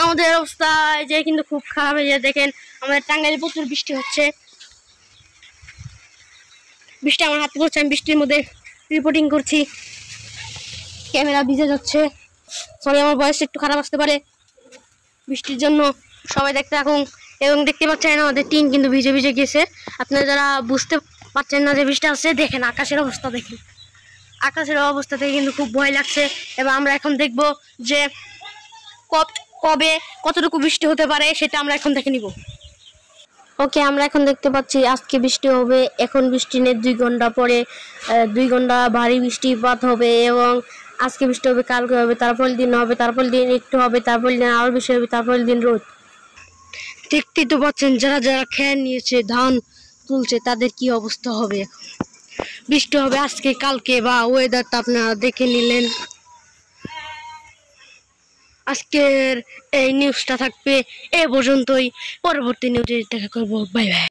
আমাদের অবস্থা যে কিন্তু খুব খারাপ হয়ে যায়। দেখেন আমাদের টাঙ্গাইলে প্রচুর বৃষ্টি হচ্ছে, বৃষ্টি আমার হাতে পড়ছে, আমি বৃষ্টির মধ্যে রিপোর্টিং করছি, ক্যামেরা ভিজে যাচ্ছে। সরি আমার ভয়েস একটু খারাপ আসতে পারে বৃষ্টির জন্য, সবাই দেখতে থাকুন। এবং দেখতে পাচ্ছেন আমাদের টিন কিন্তু ভিজে ভিজে গেছে। আপনারা যারা বুঝতে পারছেন না যে বৃষ্টি আসছে, দেখেন আকাশের অবস্থা, দেখেন আকাশের অবস্থা থেকে কিন্তু খুব ভয় লাগছে। এবং আমরা এখন দেখব যে কবে কতটুকু বৃষ্টি হতে পারে সেটা আমরা এখন দেখে নিব। ওকে, আমরা এখন দেখতে পাচ্ছি আজকে বৃষ্টি হবে। এখন বৃষ্টি নেই, 2 ঘন্টা পরে 2 ঘন্টা ভারী বৃষ্টিপাত হবে। এবং আজকে বৃষ্টি হবে, কালকে হবে, তারপরের দিন হবে, তারপরের দিন একটু হবে, তারপরের দিন আরও বেশি হবে, তারপরের দিন রোদ। দেখতেই তো পাচ্ছেন যারা যারা খেয়ে নিয়েছে, ধান তুলছে, তাদের কি অবস্থা হবে। এখন বৃষ্টি হবে আজকে কালকে, বা ওয়েদারটা আপনারা দেখে নিলেন। আজকের এই নিউজটা থাকবে এ পর্যন্তই, পরবর্তী নিউজে দেখা করবো। Bye bye.